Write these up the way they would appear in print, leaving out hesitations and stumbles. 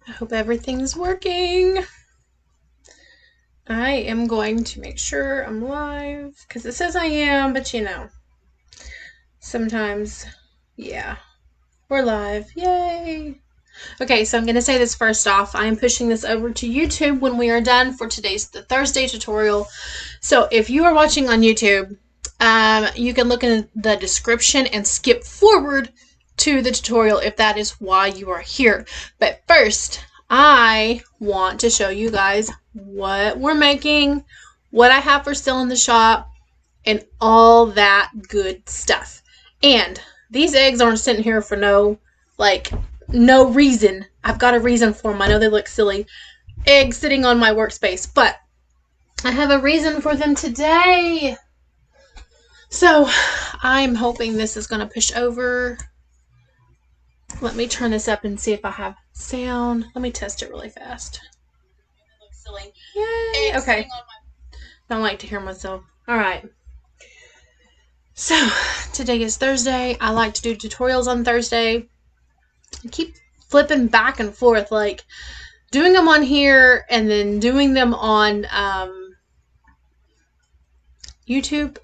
I hope everything's working. I am going to make sure I'm live because it says I am, but you know, sometimes, yeah, we're live. Yay! Okay, so I'm going to say this first off. I am pushing this over to YouTube when we are done for today's the Thursday tutorial. So if you are watching on YouTube, you can look in the description and skip forward to the tutorial if that is why you are here. But first, I want to show you guys what we're making, what I have for sale in the shop, and all that good stuff. And these eggs aren't sitting here for no reason. I've got a reason for them. I know they look silly. Eggs sitting on my workspace, but I have a reason for them today. So I'm hoping this is going to push over. Let me turn this up and see if I have sound. Let me test it really fast. It looks silly. Yay! Okay. Don't like to hear myself. All right. So today is Thursday. I like to do tutorials on Thursday. I keep flipping back and forth, like doing them on here and then doing them on YouTube.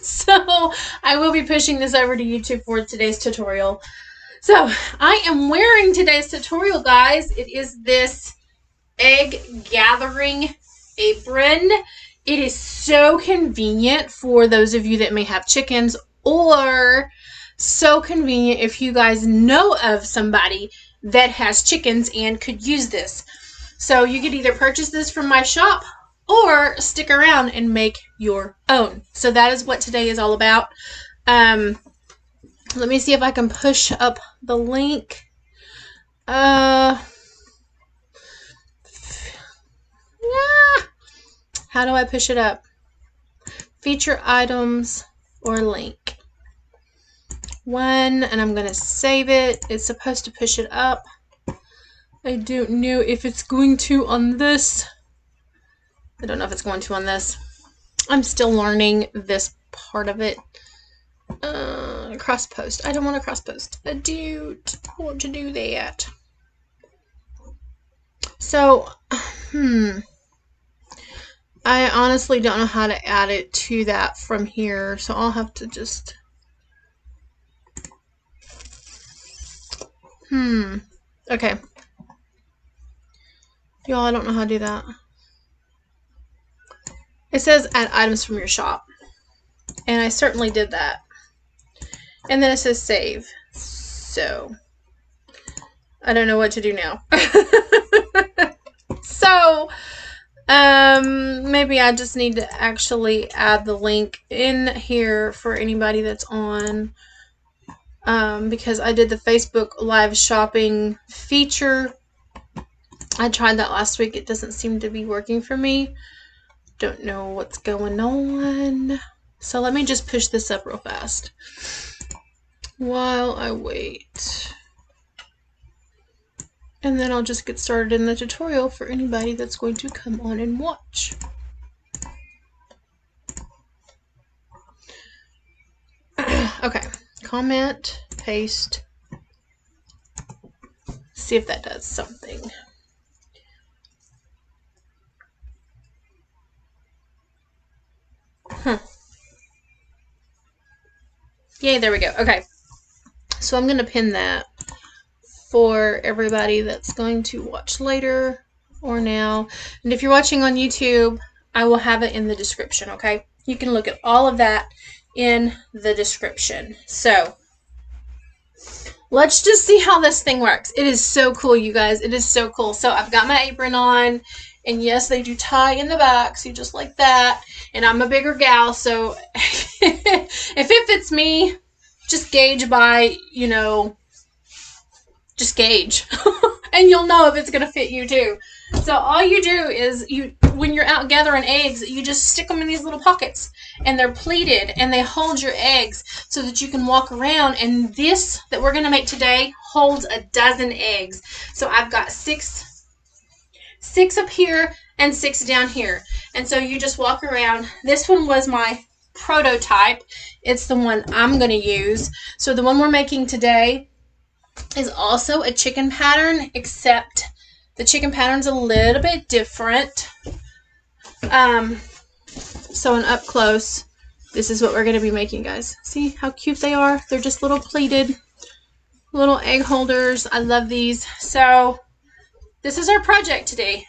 So I will be pushing this over to YouTube for today's tutorial. So I am wearing today's tutorial, guys. It is this Egg Gathering Apron. It is so convenient for those of you that may have chickens, or so convenient if you guys know of somebody that has chickens and could use this. So you could either purchase this from my shop or stick around and make your own. So that is what today is all about. Let me see if I can push up the link. Yeah. How do I push it up? Feature items or link. One, and I'm going to save it. It's supposed to push it up. I don't know if it's going to on this. I don't know if it's going to on this. I'm still learning this part of it. Cross post. I don't want to cross post. I don't want to do that. So, I honestly don't know how to add it to that from here, so I'll have to just... Okay. Y'all, I don't know how to do that. It says add items from your shop. And I certainly did that. And then it says save. So, I don't know what to do now. So, maybe I just need to actually add the link in here for anybody that's on. Because I did the Facebook live shopping feature. I tried that last week. It doesn't seem to be working for me. Don't know what's going on. So let me just push this up real fast while I wait. And then I'll just get started in the tutorial for anybody that's going to come on and watch. Okay, comment, paste. See if that does something. Yay, there we go. Okay, so I'm going to pin that for everybody that's going to watch later or now. And if you're watching on YouTube, I will have it in the description, okay? You can look at all of that in the description. So let's just see how this thing works. It is so cool, you guys. It is so cool. So I've got my apron on, and yes, they do tie in the back, so just like that. And I'm a bigger gal, so if it fits me, just gauge by, you know, just gauge. And you'll know if it's going to fit you too. So all you do is, when you're out gathering eggs, you just stick them in these little pockets, and they're pleated, and they hold your eggs so that you can walk around. And this that we're going to make today holds 12 eggs. So I've got six up here and 6 down here. And so you just walk around. This one was my prototype. It's the one I'm going to use. So the one we're making today is also a chicken pattern, except The chicken pattern's a little bit different. So in up close, this is what we're going to be making, guys. See how cute they are? They're just little pleated, little egg holders. I love these. So this is our project today.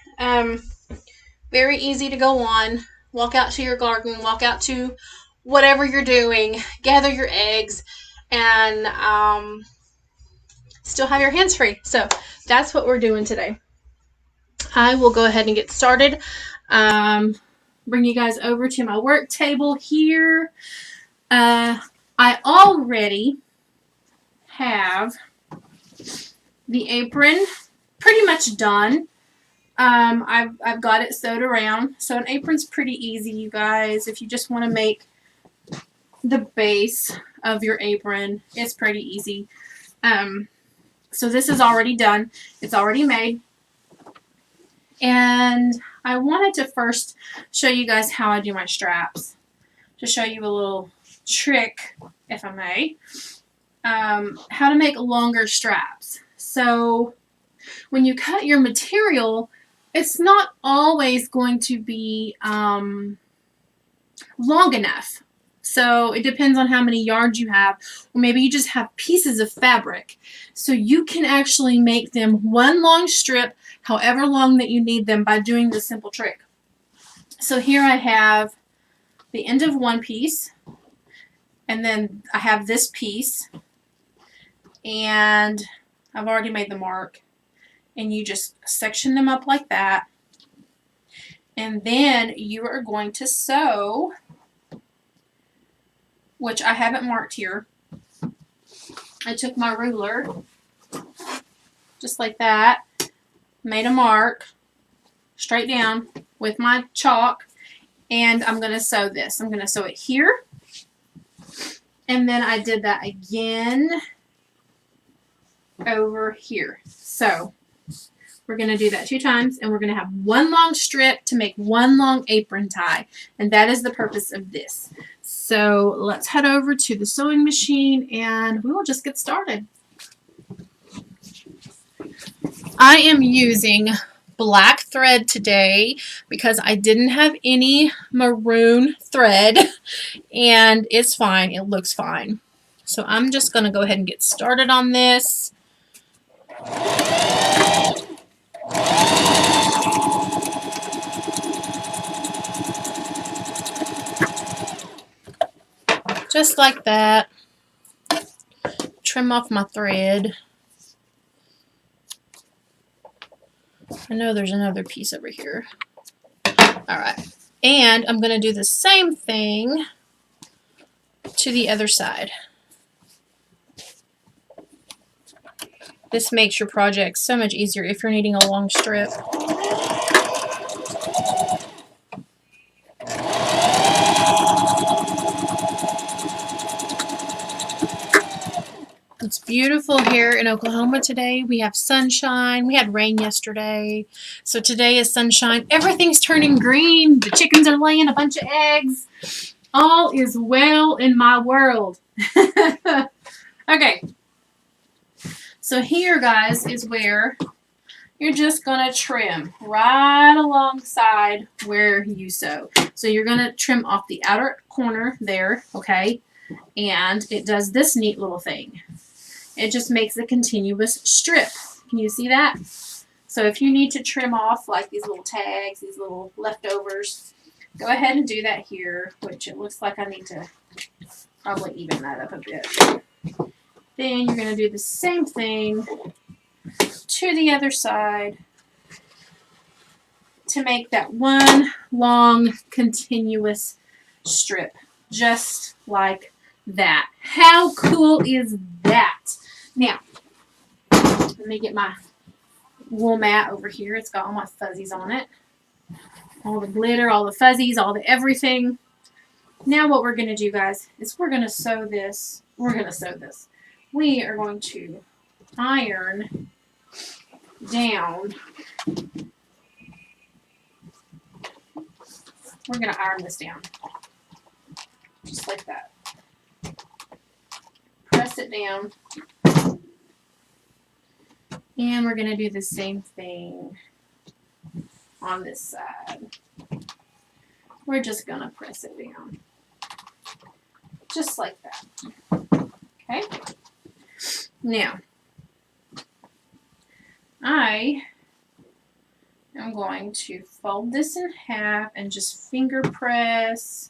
Very easy to go on. Walk out to your garden, walk out to whatever you're doing, gather your eggs, and still have your hands free. So that's what we're doing today. I will go ahead and get started. Bring you guys over to my work table here. I already have the apron pretty much done. I've got it sewed around. So an apron's pretty easy, you guys. If you just want to make the base of your apron, it's pretty easy. So this is already done. It's already made. And I wanted to first show you guys how I do my straps. To show you a little trick, if I may. How to make longer straps. So when you cut your material, it's not always going to be long enough. So it depends on how many yards you have, or maybe you just have pieces of fabric. So you can actually make them one long strip, however long that you need them, by doing this simple trick. So here I have the end of one piece, and then I have this piece, and I've already made the mark. And you just section them up like that. And then you are going to sew, which I haven't marked here. I took my ruler, just like that, made a mark straight down with my chalk, and I'm going to sew this. I'm going to sew it here. And then I did that again over here. So we're going to do that 2 times, and we're going to have one long strip to make one long apron tie. And that is the purpose of this. So let's head over to the sewing machine, and we will just get started. I am using black thread today because I didn't have any maroon thread, and it's fine. It looks fine. So I'm just going to go ahead and get started on this. Just like that. Trim off my thread. I know there's another piece over here. Alright. And I'm going to do the same thing to the other side. This makes your project so much easier if you're needing a long strip. It's beautiful here in Oklahoma today. We have sunshine. We had rain yesterday. So today is sunshine. Everything's turning green. The chickens are laying a bunch of eggs. All is well in my world. Okay. So here, guys, is where you're just going to trim right alongside where you sew. So you're going to trim off the outer corner there, okay? And it does this neat little thing. It just makes a continuous strip. Can you see that? So if you need to trim off like these little tags, these little leftovers, go ahead and do that here, which it looks like I need to probably even that up a bit. Then you're going to do the same thing to the other side to make that one long continuous strip, just like that. How cool is that? Now, let me get my wool mat over here. It's got all my fuzzies on it. All the glitter, all the fuzzies, all the everything. Now what we're going to do, guys, is we're going to sew this. We are going to iron down. We're going to iron this down. Just like that. Press it down. And we're going to do the same thing on this side. We're just going to press it down. Just like that. Okay? Now, I am going to fold this in half and just finger press.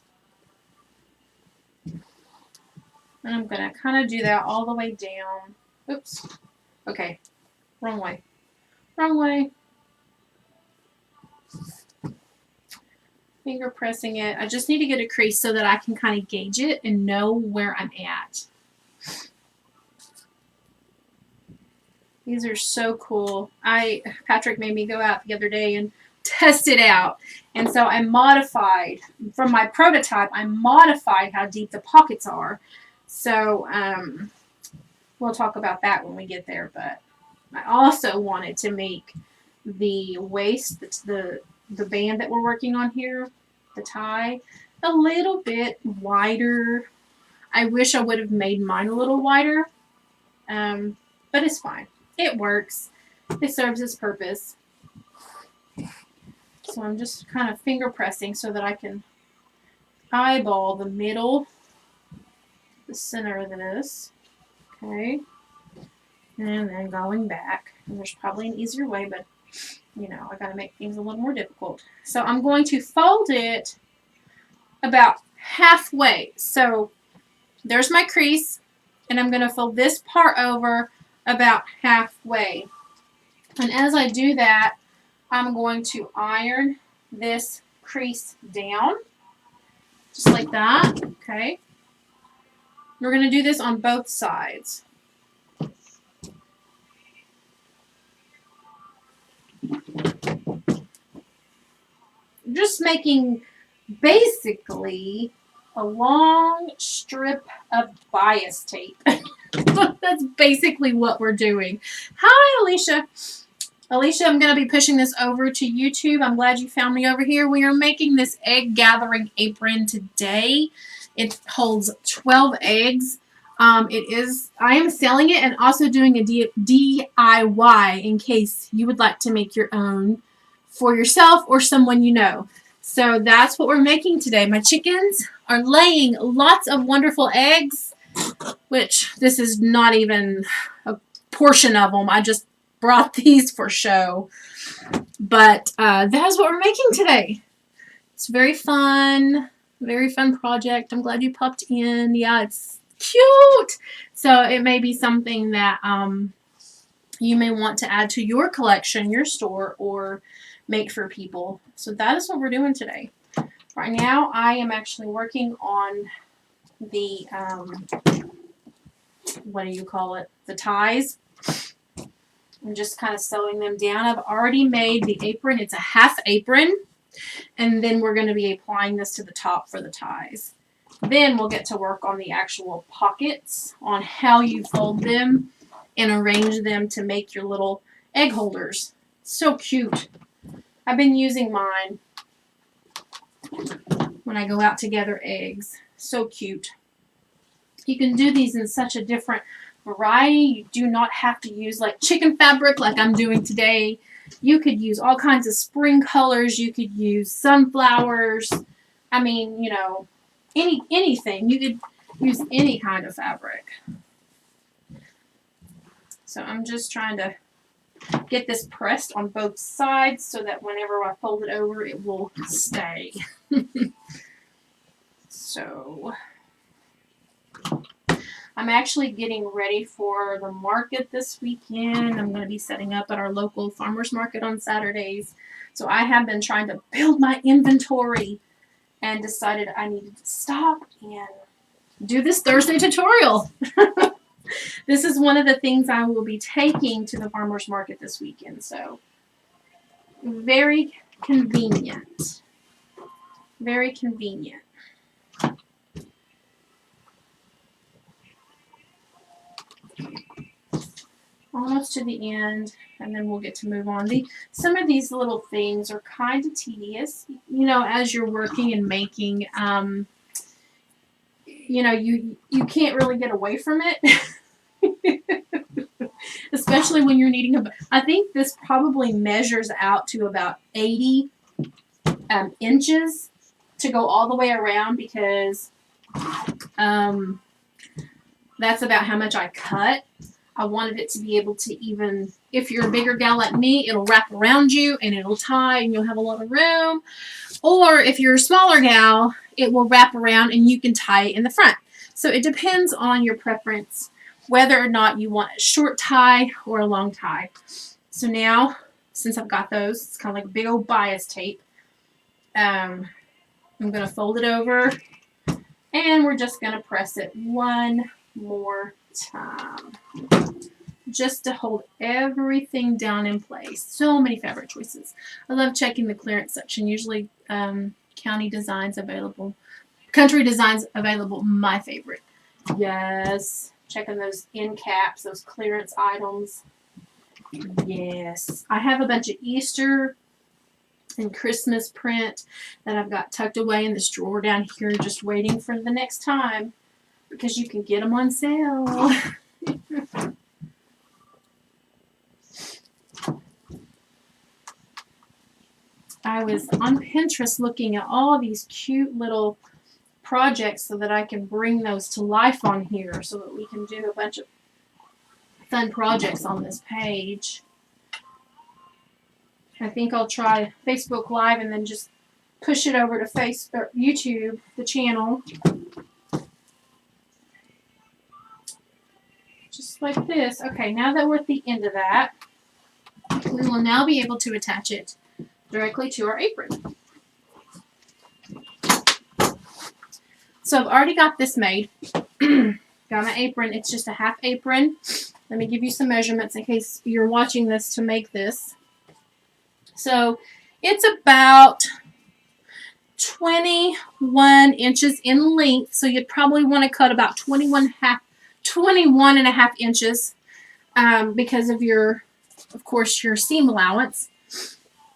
And I'm going to kind of do that all the way down. Oops. Okay. Wrong way. Wrong way. Finger pressing it. I just need to get a crease so that I can kind of gauge it and know where I'm at. These are so cool. Patrick made me go out the other day and test it out. And so I modified, from my prototype, I modified how deep the pockets are. So we'll talk about that when we get there. But I also wanted to make the waist, the band that we're working on here, the tie, a little bit wider. I wish I would have made mine a little wider, but it's fine. It works. It serves its purpose. So I'm just kind of finger pressing so that I can eyeball the middle, the center of this. Okay. And then going back. And there's probably an easier way, but you know, I got to make things a little more difficult. So I'm going to fold it about halfway. So there's my crease, and I'm going to fold this part over about halfway. And as I do that, I'm going to iron this crease down, just like that. Okay. We're going to do this on both sides. Just making basically a long strip of bias tape. That's basically what we're doing. Hi, Alicia. Alicia, I'm going to be pushing this over to YouTube. I'm glad you found me over here. We are making this egg gathering apron today. It holds 12 eggs. I am selling it and also doing a DIY in case you would like to make your own for yourself or someone you know. So that's what we're making today. My chickens are laying lots of wonderful eggs, which this is not even a portion of them. I just brought these for show. But that's what we're making today. It's very fun project. I'm glad you popped in. Yeah, it's cute. So it may be something that you may want to add to your collection, your store, or make for people. So that is what we're doing today. Right now, I am actually working on the, what do you call it? The ties. I'm just kind of sewing them down. I've already made the apron. It's a half apron. And then we're going to be applying this to the top for the ties. Then we'll get to work on the actual pockets, on how you fold them and arrange them to make your little egg holders. So cute. I've been using mine when I go out to gather eggs. So cute. You can do these in such a different variety. You do not have to use like chicken fabric like I'm doing today. You could use all kinds of spring colors. You could use sunflowers. I mean, you know, anything. You could use any kind of fabric. So I'm just trying to get this pressed on both sides so that whenever I fold it over, it will stay. So I'm actually getting ready for the market this weekend. I'm going to be setting up at our local farmers market on Saturdays. So I have been trying to build my inventory and decided I needed to stop and do this Thursday tutorial. This is one of the things I will be taking to the farmers market this weekend. So very convenient. Very convenient. Almost to the end, and then we'll get to move on. Some of these little things are kind of tedious, you know, as you're working and making. You know, you can't really get away from it. Especially when you're needing I think this probably measures out to about 80 inches to go all the way around, because that's about how much I cut. I wanted it to be able to, even if you're a bigger gal like me, it'll wrap around you and it'll tie and you'll have a lot of room. Or if you're a smaller gal, it will wrap around and you can tie it in the front. So it depends on your preference whether or not you want a short tie or a long tie. So now, since I've got those, it's kind of like a big old bias tape. I'm going to fold it over and we're just going to press it one more time, just to hold everything down in place. So many fabric choices. I love checking the clearance section. Usually county designs available, country designs available, my favorite. Yes, checking those end caps, those clearance items. Yes, I have a bunch of Easter and Christmas print that I've got tucked away in this drawer down here, just waiting for the next time, because you can get them on sale. I was on Pinterest looking at all these cute little projects so that I can bring those to life on here, so that we can do a bunch of fun projects on this page. I think I'll try Facebook Live and then just push it over to YouTube, the channel. Just like this. Okay, now that we're at the end of that, we will now be able to attach it directly to our apron. So I've already got this made. Got my apron. It's just a half apron. Let me give you some measurements in case you're watching this to make this. So it's about 21 inches in length. So you'd probably want to cut about 21 and a half inches because of your, of course, your seam allowance.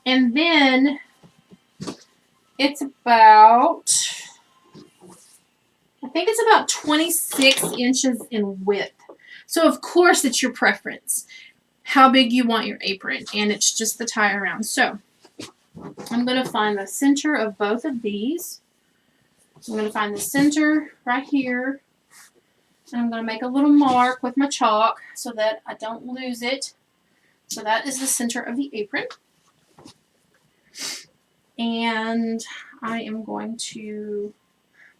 And then it's about, I think it's about 26 inches in width. So of course it's your preference how big you want your apron, and it's just the tie around. So I'm going to find the center of both of these. I'm going to find the center right here, and I'm going to make a little mark with my chalk so that I don't lose it. So that is the center of the apron. And I am going to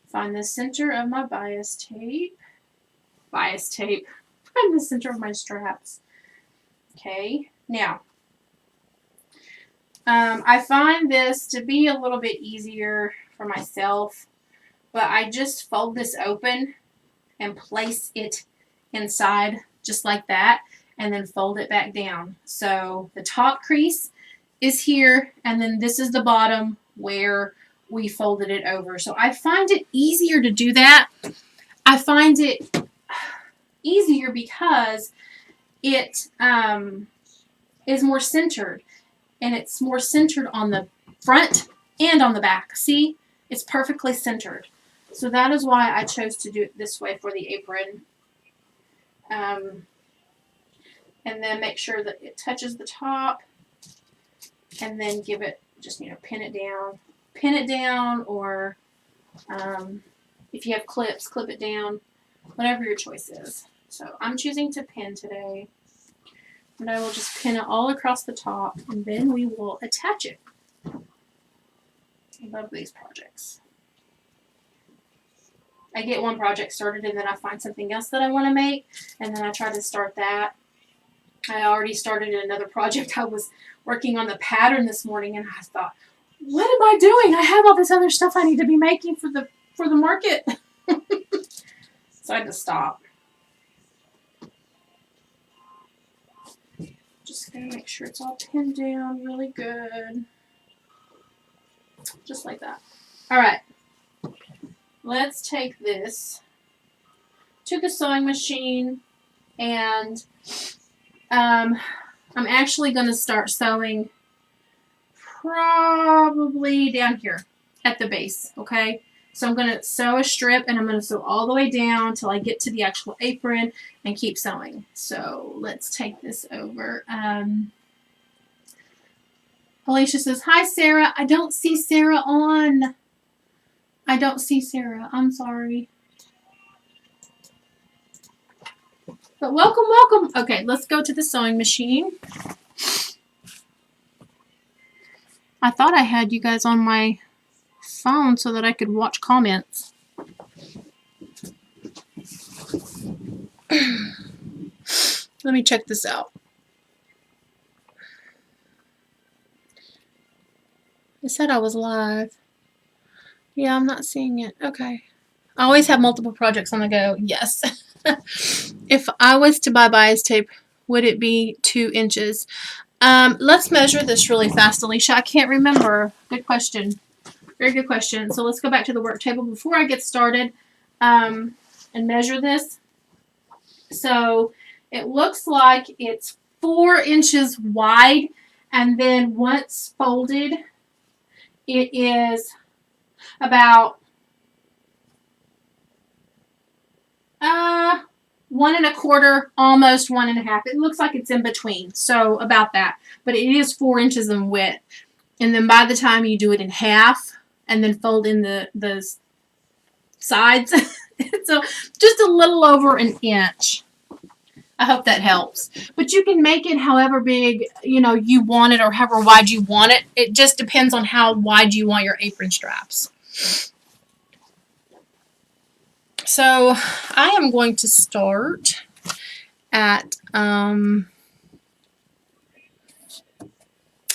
find the center of my bias tape. Find the center of my straps. Okay, now I find this to be a little bit easier for myself, but I just fold this open and place it inside just like that, and then fold it back down. So the top crease is here, and then this is the bottom where we folded it over. So I find it easier to do that. I find it easier because it is more centered, and it's more centered on the front and on the back. See, it's perfectly centered. So that is why I chose to do it this way for the apron. And then make sure that it touches the top, and then give it, just, pin it down, or if you have clips, clip it down, whatever your choice is. So I'm choosing to pin today, and I will just pin it all across the top, and then we will attach it. I love these projects. I get one project started, and then I find something else that I want to make, and then I try to start that. I already started another project. I was working on the pattern this morning, and I thought, what am I doing? I have all this other stuff I need to be making for the market. So I had to stop. Just going to make sure it's all pinned down really good. Just like that. All right. Let's take this to the sewing machine, and I'm actually going to start sewing probably down here at the base, okay? So I'm going to sew a strip, and I'm going to sew all the way down until I get to the actual apron and keep sewing. So let's take this over. Alicia says, hi, Sarah. I don't see Sarah on. I don't see Sarah. I'm sorry. But welcome, welcome. Okay, let's go to the sewing machine. I thought I had you guys on my phone so that I could watch comments. Let me check this out. It said I was live. Yeah, I'm not seeing it. Okay. I always have multiple projects on the go. Yes. If I was to buy bias tape, would it be 2 inches? Let's measure this really fast, Alicia. I can't remember. Good question. Very good question. So let's go back to the work table before I get started and measure this. So it looks like it's 4 inches wide, and then once folded, it is about 1 1/4, almost 1 1/2. It looks like it's in between, so about that. But it is 4 inches in width. And then by the time you do it in half and then fold in the sides, so just a little over an inch. I hope that helps. But you can make it however big, you want it, or however wide you want it. It just depends on how wide you want your apron straps. So I am going to start at, I'm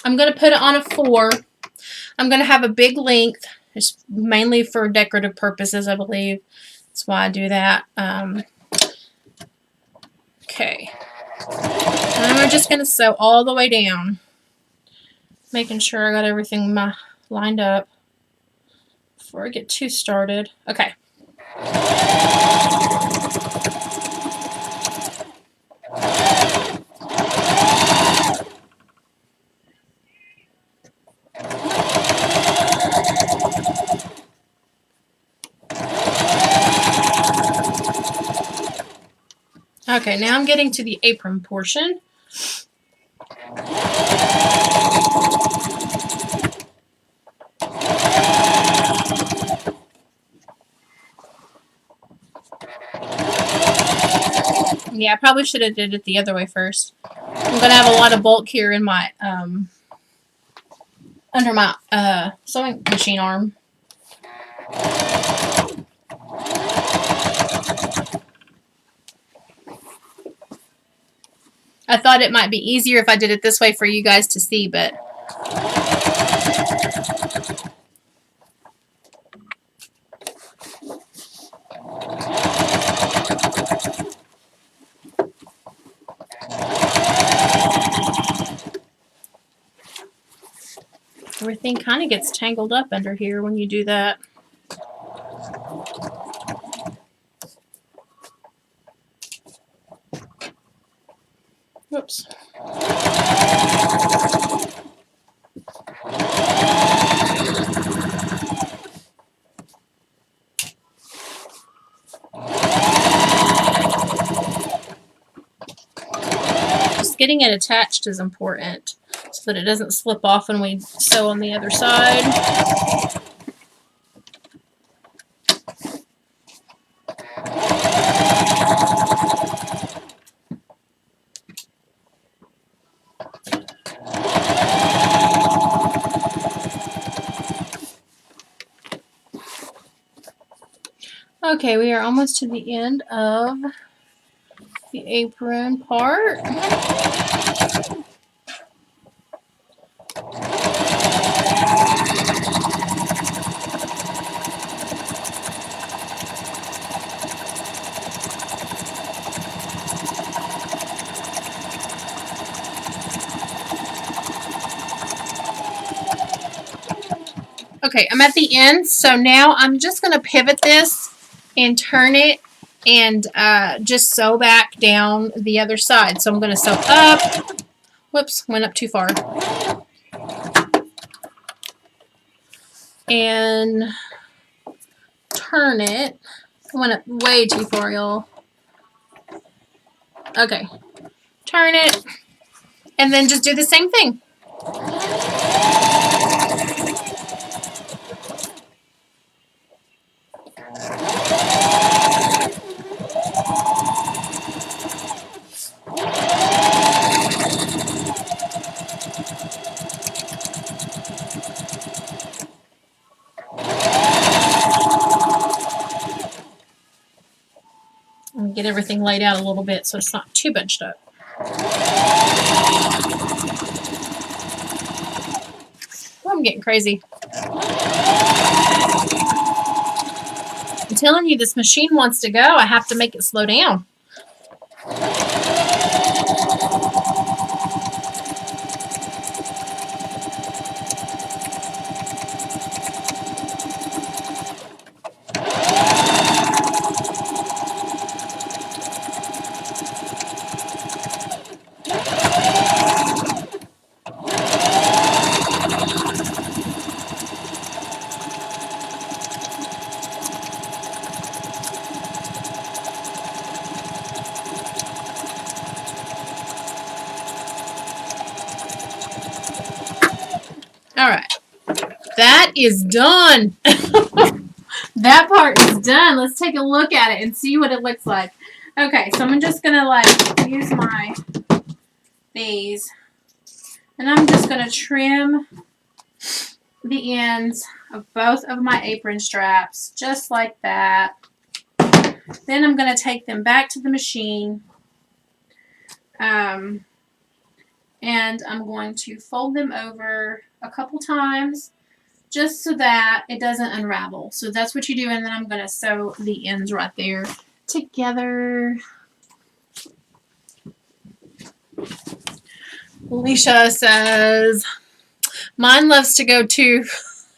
going to put it on a 4. I'm going to have a big length. It's mainly for decorative purposes, I believe. That's why I do that. Okay. And I'm just going to sew all the way down, making sure I got everything lined up before I get too started. Okay. Okay, now I'm getting to the apron portion. Yeah, I probably should have did it the other way first. I'm going to have a lot of bulk here in my, under my sewing machine arm. I thought it might be easier if I did it this way for you guys to see, but everything kind of gets tangled up under here when you do that. Whoops. Just getting it attached is important so that it doesn't slip off when we sew on the other side. Okay, we are almost to the end of the apron part. Okay, I'm at the end, so now I'm just going to pivot this and turn it and just sew back down the other side. So I'm going to sew up. Whoops, went up too far. And turn it. I went up way too far, y'all. Okay. Turn it. And then just do the same thing. And get everything laid out a little bit so it's not too bunched up. Oh, I'm getting crazy. I'm telling you, this machine wants to go. I have to make it slow down. All right, that is done. That part is done. Let's take a look at it and see what it looks like. Okay, so I'm just gonna use these, and I'm just gonna trim the ends of both of my apron straps, just like that. Then I'm gonna take them back to the machine. And I'm going to fold them over a couple times just so that it doesn't unravel. So that's what you do, and then I'm going to sew the ends right there together. Alicia says, mine loves to go too.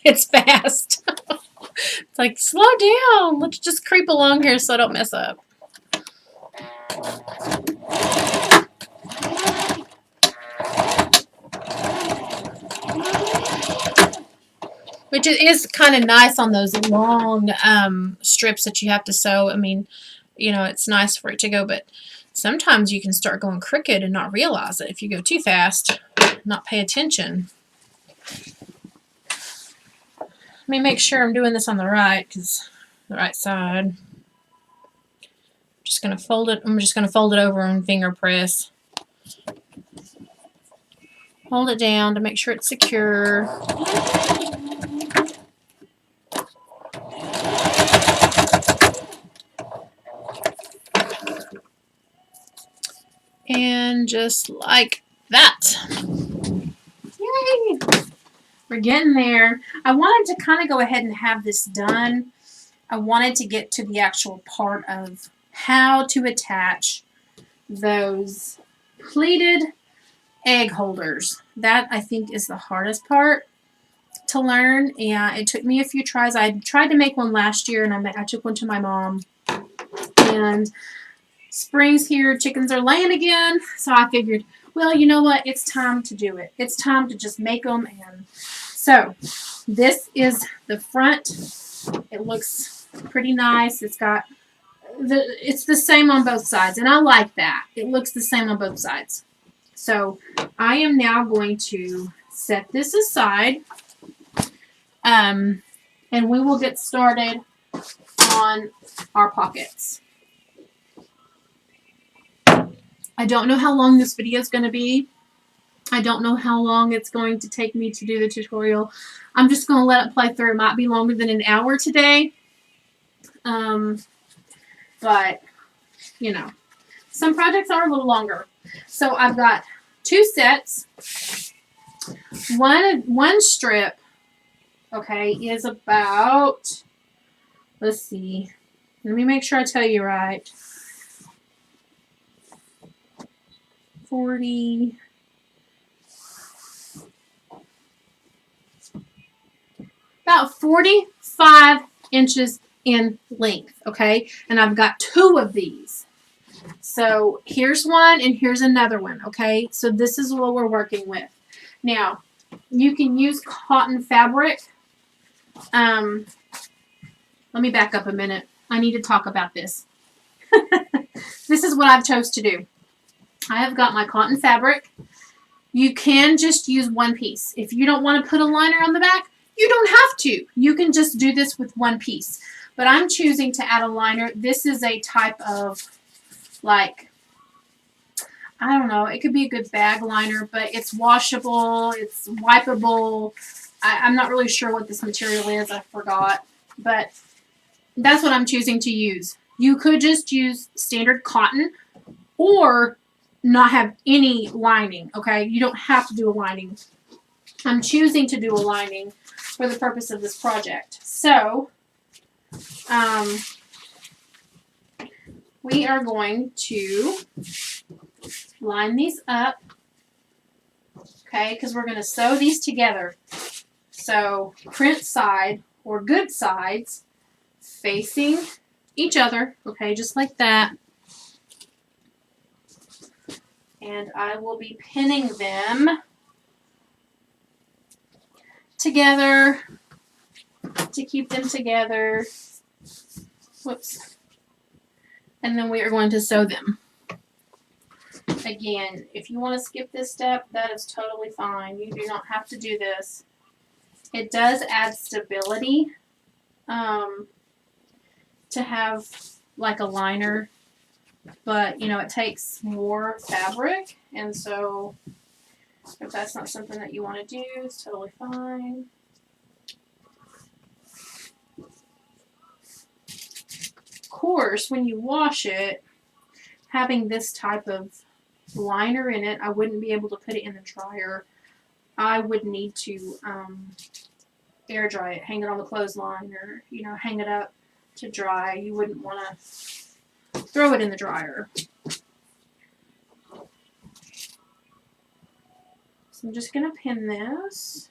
It's fast. It's like, slow down. Let's just creep along here so I don't mess up. Which is kind of nice on those long strips that you have to sew. I mean, you know, it's nice for it to go, but sometimes you can start going crooked and not realize it if you go too fast, not pay attention. Let me make sure I'm doing this on the right, because the right side. Just going to fold it. I'm just going to fold it over and finger press. Hold it down to make sure it's secure. And just like that. Yay! We're getting there. I wanted to kind of go ahead and have this done. I wanted to get to the actual part of how to attach those pleated egg holders. That, I think, is the hardest part to learn. And it took me a few tries. I tried to make one last year, and I took one to my mom. And spring's here, chickens are laying again, so I figured, well, you know what, it's time to do it. It's time to just make them. And so this is the front. It looks pretty nice. It's got it's the same on both sides, and I like that. It looks the same on both sides. So I am now going to set this aside, and we will get started on our pockets. I don't know how long this video is going to be. I don't know how long it's going to take me to do the tutorial. I'm just going to let it play through. It might be longer than an hour today. But, you know, some projects are a little longer. So I've got two sets. One strip, okay, is about, let's see. Let me make sure I tell you right. 40, about 45 inches in length, okay? And I've got two of these. So here's one and here's another one, okay? So this is what we're working with. Now, you can use cotton fabric. let me back up a minute. I need to talk about this. This is what I've chose to do. I have got my cotton fabric. You can just use one piece. If you don't want to put a liner on the back, you don't have to. You can just do this with one piece. But I'm choosing to add a liner. This is a type of, like, I don't know. It could be a good bag liner, but it's washable. It's wipeable. I'm not really sure what this material is. I forgot. But that's what I'm choosing to use. You could just use standard cotton or not have any lining, okay? You don't have to do a lining. I'm choosing to do a lining for the purpose of this project. So, we are going to line these up, okay? Because we're going to sew these together. So, print side or good sides facing each other, okay, just like that. And I will be pinning them together to keep them together. Whoops. And then we are going to sew them. Again, if you want to skip this step, that is totally fine. You do not have to do this. It does add stability to have like a liner, but you know, it takes more fabric, and so if that's not something that you want to do, it's totally fine. Of course, when you wash it, having this type of liner in it, I wouldn't be able to put it in the dryer. I would need to air dry it, hang it on the clothesline, or you know, hang it up to dry. You wouldn't want to throw it in the dryer. So I'm just going to pin this.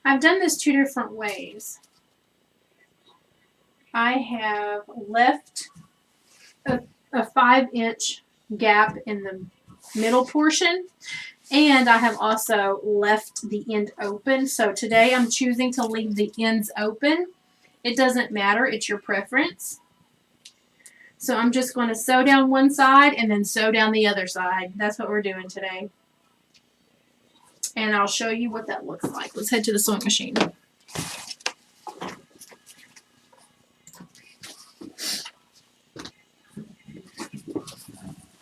I've done this two different ways. I have left a 5-inch gap in the middle portion, and I have also left the end open. So today I'm choosing to leave the ends open. It doesn't matter, it's your preference. So I'm just going to sew down one side and then sew down the other side. That's what we're doing today. And I'll show you what that looks like. Let's head to the sewing machine.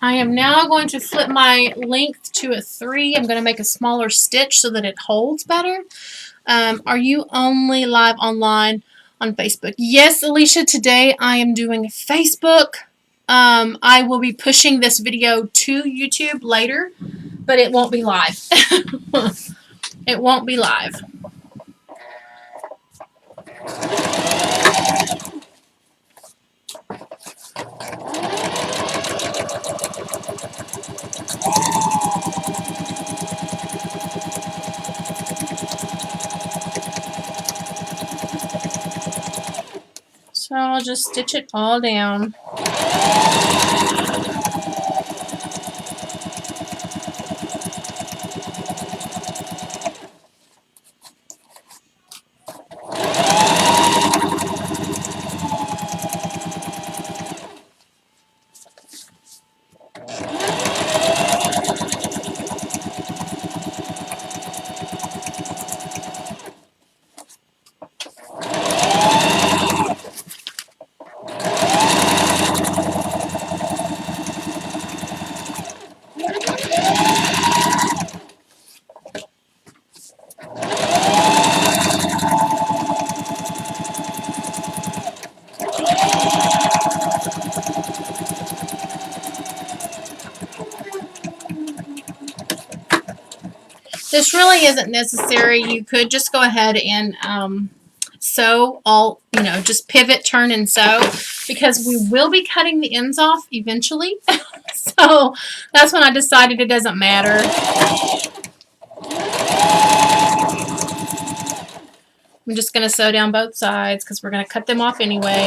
I am now going to flip my length to a 3. I'm going to make a smaller stitch so that it holds better. Are you only live online on Facebook? Yes, Alicia, today I am doing Facebook. I will be pushing this video to YouTube later, but it won't be live. It won't be live. So I'll just stitch it all down. This really isn't necessary. You could just go ahead and sew all, you know, just pivot, turn, and sew, because we will be cutting the ends off eventually. So that's when I decided it doesn't matter. I'm just going to sew down both sides because we're going to cut them off anyway.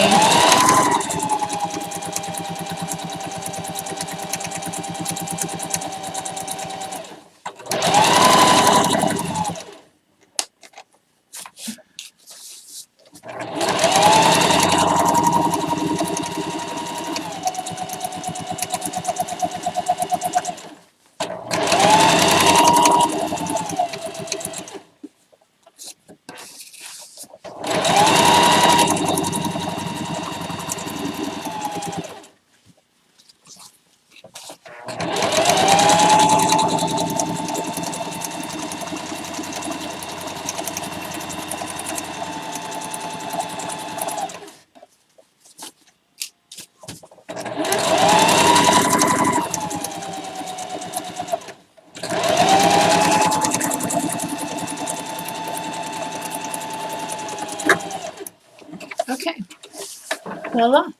Voila.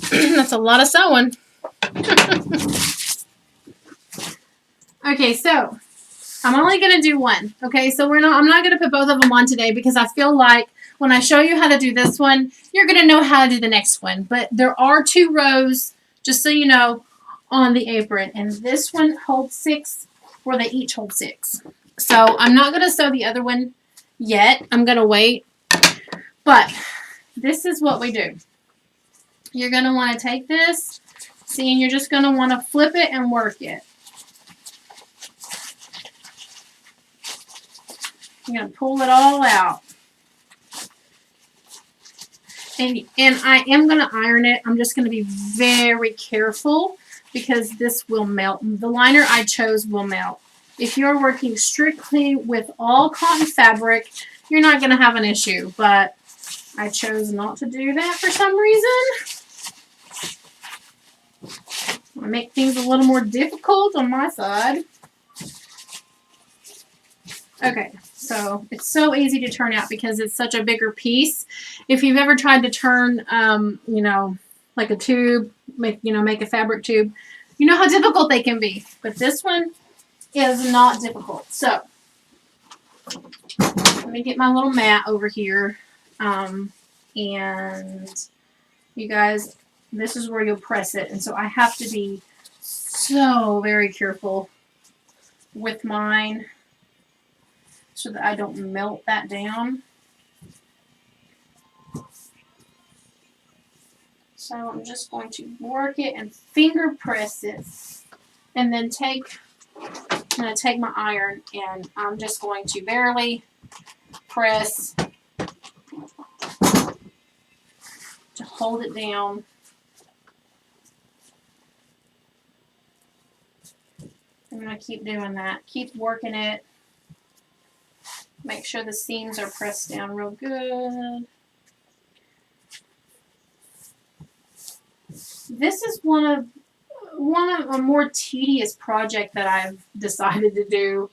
That's a lot of sewing. Okay, so I'm only going to do one. Okay, so I'm not going to put both of them on today because I feel like when I show you how to do this one, you're going to know how to do the next one. But there are 2 rows, just so you know, on the apron. And this one holds 6, where they each hold 6. So I'm not going to sew the other one yet. I'm going to wait. But this is what we do. You're going to want to take this, see, and you're just going to want to flip it and work it. You're going to pull it all out. And I am going to iron it. I'm just going to be very careful because this will melt. The liner I chose will melt. If you're working strictly with all cotton fabric, you're not going to have an issue. But I chose not to do that for some reason. I make things a little more difficult on my side. Okay, so it's so easy to turn out because it's such a bigger piece. If you've ever tried to turn, you know, like a tube, make a fabric tube, you know how difficult they can be. But this one is not difficult. So let me get my little mat over here. And you guys, this is where you'll press it. And so I have to be so very careful with mine so that I don't melt that down. So I'm just going to work it and finger press it. And then I'm going to take my iron and I'm just going to barely press to hold it down. I'm going to keep doing that. Keep working it. Make sure the seams are pressed down real good. This is one of a more tedious project that I've decided to do.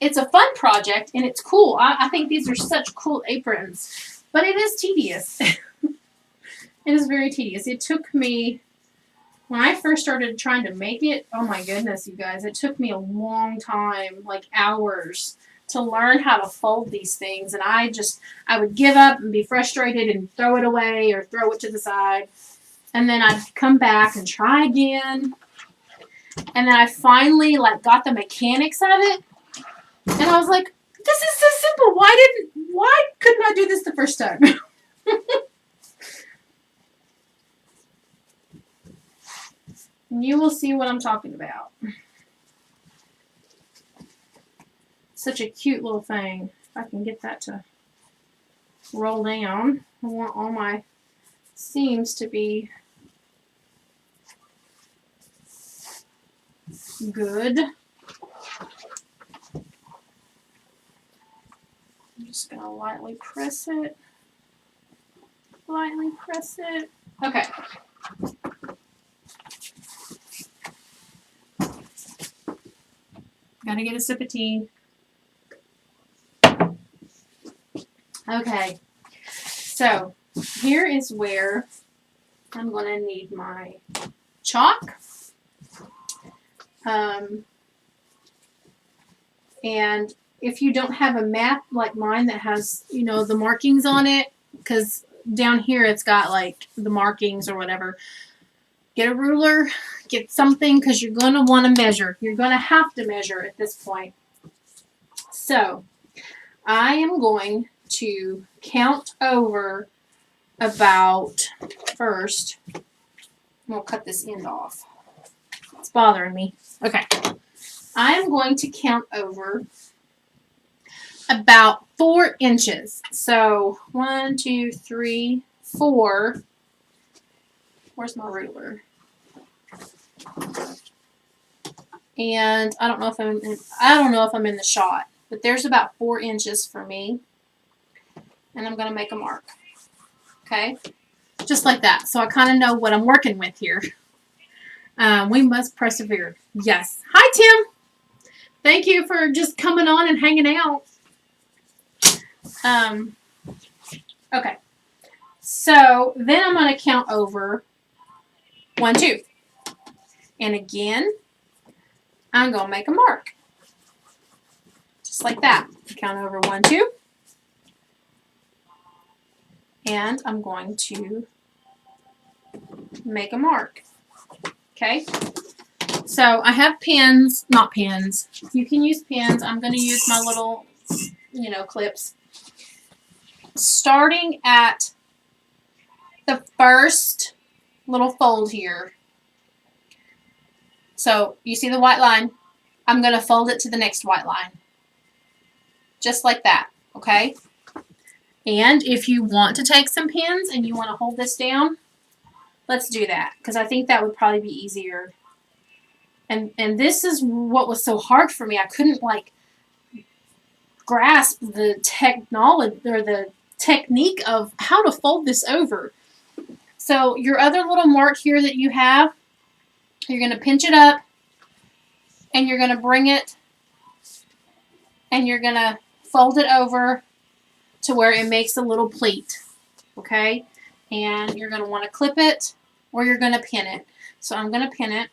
It's a fun project and it's cool. I think these are such cool aprons, but it is tedious. It is very tedious. It took me, when I first started trying to make it, oh my goodness, you guys, it took me a long time, like hours, to learn how to fold these things. And I would give up and be frustrated and throw it away or throw it to the side. And then I'd come back and try again. And then I finally got the mechanics of it. And I was like, this is so simple. Why couldn't I do this the first time? And you will see what I'm talking about. Such a cute little thing. If I can get that to roll down. I want all my seams to be good. I'm just going to lightly press it. Lightly press it. Okay. Gotta get a sip of tea. Okay. So, here is where I'm going to need my chalk. And if you don't have a map like mine that has, the markings on it, because down here it's got the markings or whatever, get a ruler, get something, because you're going to want to measure. You're going to have to measure at this point. So, I am going to count over about, first, we'll cut this end off. It's bothering me. Okay. I'm going to count over about 4 inches. So 1, 2, 3, 4. Where's my ruler? And I don't know if I'm in the shot, but there's about 4 inches for me. And I'm going to make a mark. Okay? Just like that. So I kind of know what I'm working with here. We must persevere. Yes. Hi, Tim. Thank you for just coming on and hanging out. Okay. So then I'm going to count over 1, 2. And again, I'm going to make a mark. Just like that. Count over 1, 2. And I'm going to make a mark. Okay. So I have pins, not pins. You can use pins. I'm going to use my little, clips. Starting at the first little fold here. So you see the white line? I'm going to fold it to the next white line. Just like that, okay? And if you want to take some pins and you want to hold this down, let's do that, because I think that would probably be easier. And this is what was so hard for me. I couldn't grasp the technology or the technique of how to fold this over. So your other little mark here that you have, you're going to pinch it up and you're going to bring it and you're going to fold it over to where it makes a little pleat, okay? And you're going to want to clip it or you're going to pin it. So I'm going to pin it.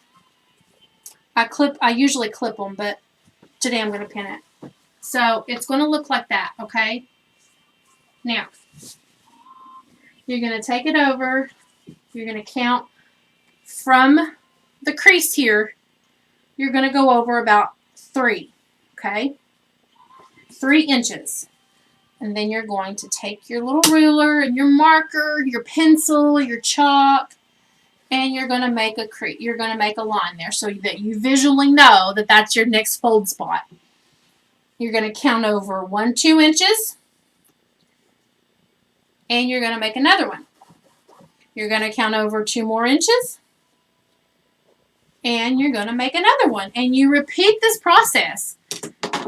I usually clip them, but today I'm going to pin it. So it's going to look like that, okay? Now, you're going to take it over. You're going to count from the crease here. You're going to go over about 3, okay? 3 inches. And then you're going to take your little ruler and your marker, your pencil, your chalk, and you're going to make a line there so that you visually know that that's your next fold spot. You're going to count over 1, 2 inches, and you're going to make another one. You're going to count over 2 more inches, and you're going to make another one. And you repeat this process.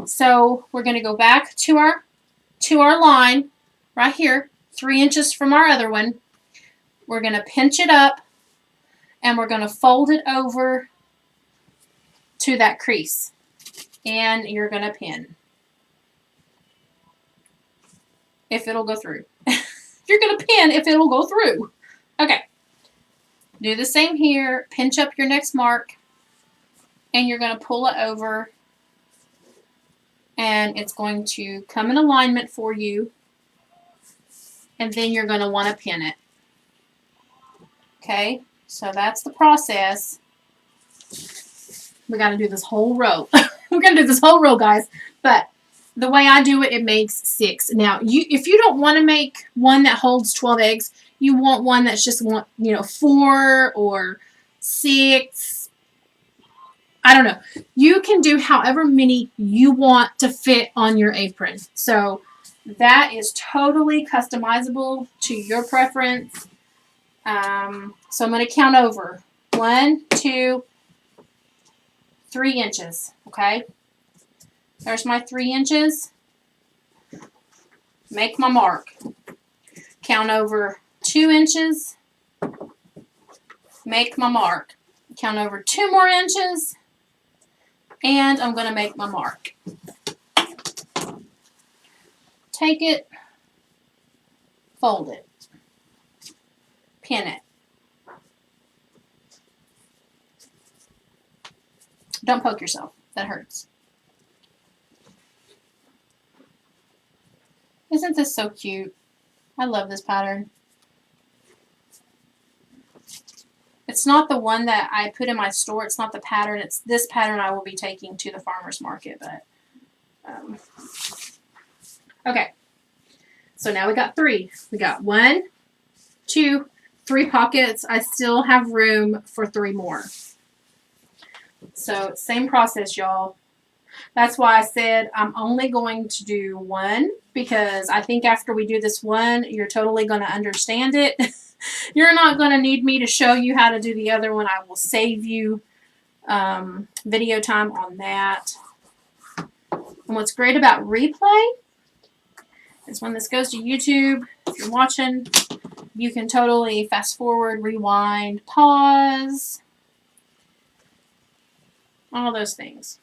So we're going to go back to our line right here, 3 inches from our other one. We're going to pinch it up, and we're going to fold it over to that crease. And you're going to pin. If it'll go through. You're going to pin if it'll go through. Okay. Do the same here. Pinch up your next mark. And you're going to pull it over. And it's going to come in alignment for you. And then you're going to want to pin it. Okay. So that's the process. We got to do this whole row. We're going to do this whole row, guys. But the way I do it, it makes 6. Now, if you don't want to make one that holds 12 eggs, you want one that's just 4 or 6. I don't know. You can do however many you want to fit on your apron. So that is totally customizable to your preference. So I'm going to count over 1, 2, 3 inches. Okay. There's my 3 inches. Make my mark. Count over 2 inches. Make my mark. Count over 2 more inches. And I'm going to make my mark. Take it. Fold it. Pin it. Don't poke yourself. That hurts. Isn't this so cute? I love this pattern. It's not the one that I put in my store. It's not the pattern. It's this pattern I will be taking to the farmer's market. But okay. So now we got 3. We got 1, 2, 3 pockets. I still have room for 3 more. So same process, y'all. That's why I said I'm only going to do 1, because I think after we do this one, you're totally going to understand it. You're not going to need me to show you how to do the other one. I will save you video time on that. And what's great about replay is when this goes to YouTube, if you're watching, you can totally fast forward, rewind, pause, all those things.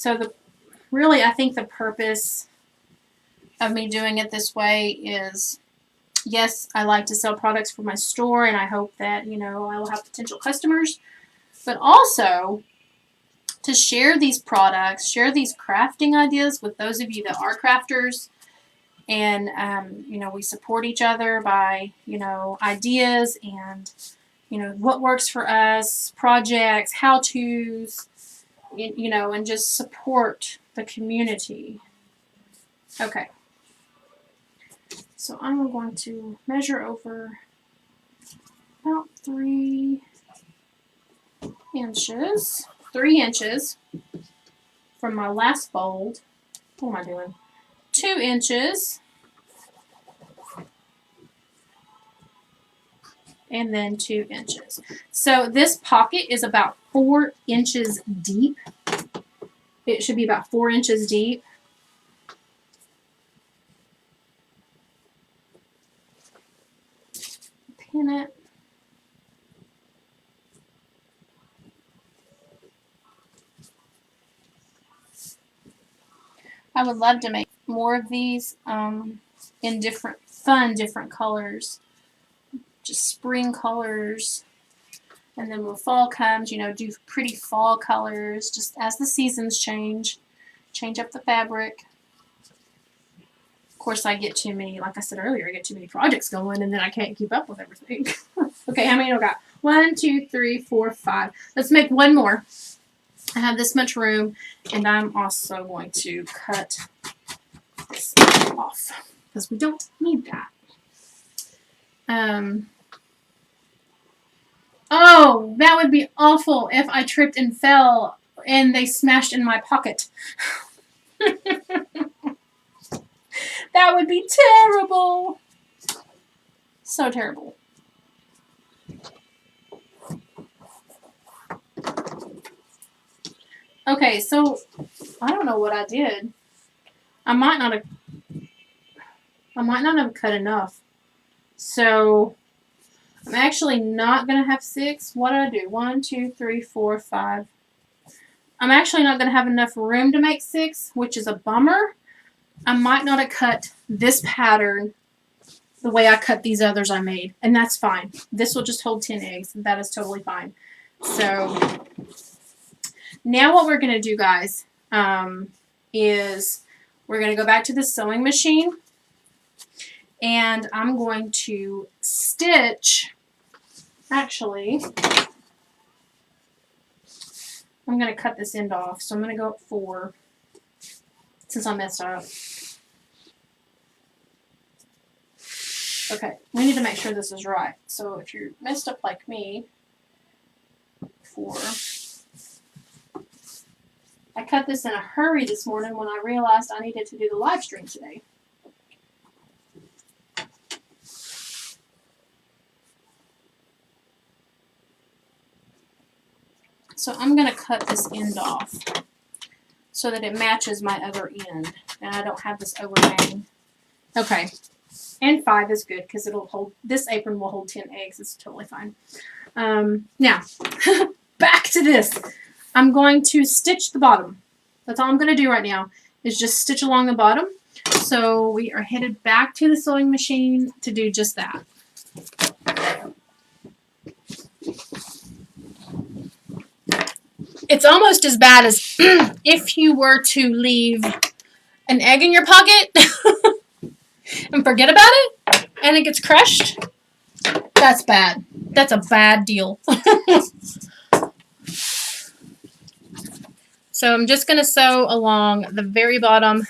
So really, I think the purpose of me doing it this way is, yes, I like to sell products for my store, and I hope that, you know, I will have potential customers, but also to share these products, share these crafting ideas with those of you that are crafters. And, you know, we support each other by, you know, ideas and, you know, what works for us, projects, how-tos, you know, and just support the community. Okay. So I'm going to measure over about 3 inches. 3 inches from my last fold. What am I doing? 2 inches. And then 2 inches. So this pocket is about 4 inches deep. It should be about 4 inches deep. Pin it. I would love to make more of these in different colors. Just spring colors. And then when fall comes, you know, do pretty fall colors just as the seasons change. Change up the fabric. Of course, I get too many, like I said earlier, I get too many projects going and then I can't keep up with everything. Okay, how many do I got? 1, 2, 3, 4, 5. Let's make one more. I have this much room, and I'm also going to cut this off because we don't need that. Oh, that would be awful if I tripped and fell and they smashed in my pocket. That would be terrible. So terrible. Okay, so I don't know what I did. I might not have cut enough. So I'm actually not going to have 6. What did I do? 1, 2, 3, 4, 5. I'm actually not going to have enough room to make 6, which is a bummer. I might not have cut this pattern the way I cut these others I made, and that's fine. This will just hold 10 eggs. That is totally fine. So now what we're going to do, guys, is we're going to go back to the sewing machine, and I'm going to stitch. Actually, I'm going to cut this end off, so I'm going to go up 4 since I messed up. Okay, we need to make sure this is right. So if you're messed up like me, 4. I cut this in a hurry this morning when I realized I needed to do the live stream today. So I'm going to cut this end off so that it matches my other end and I don't have this overhang. Okay. And 5 is good because it'll hold, this apron will hold 10 eggs. It's totally fine. Now, back to this. I'm going to stitch the bottom. That's all I'm going to do right now is just stitch along the bottom. So we are headed back to the sewing machine to do just that. It's almost as bad as if you were to leave an egg in your pocket and forget about it and it gets crushed. That's bad. That's a bad deal. So I'm just going to sew along the very bottom.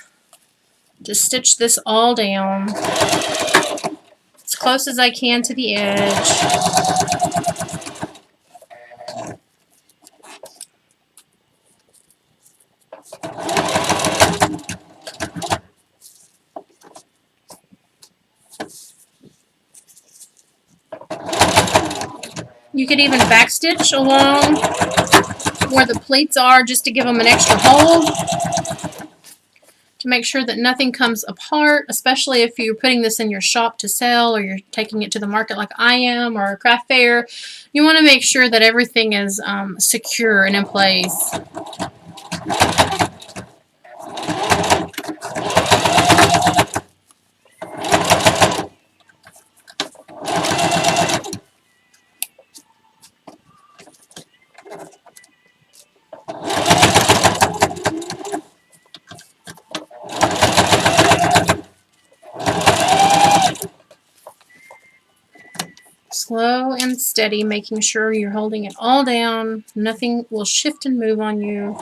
Just stitch this all down as close as I can to the edge. You could even backstitch along where the pleats are just to give them an extra hold to make sure that nothing comes apart, especially if you're putting this in your shop to sell or you're taking it to the market like I am or a craft fair. You want to make sure that everything is secure and in place. slow and steady, making sure you're holding it all down. Nothing will shift and move on you.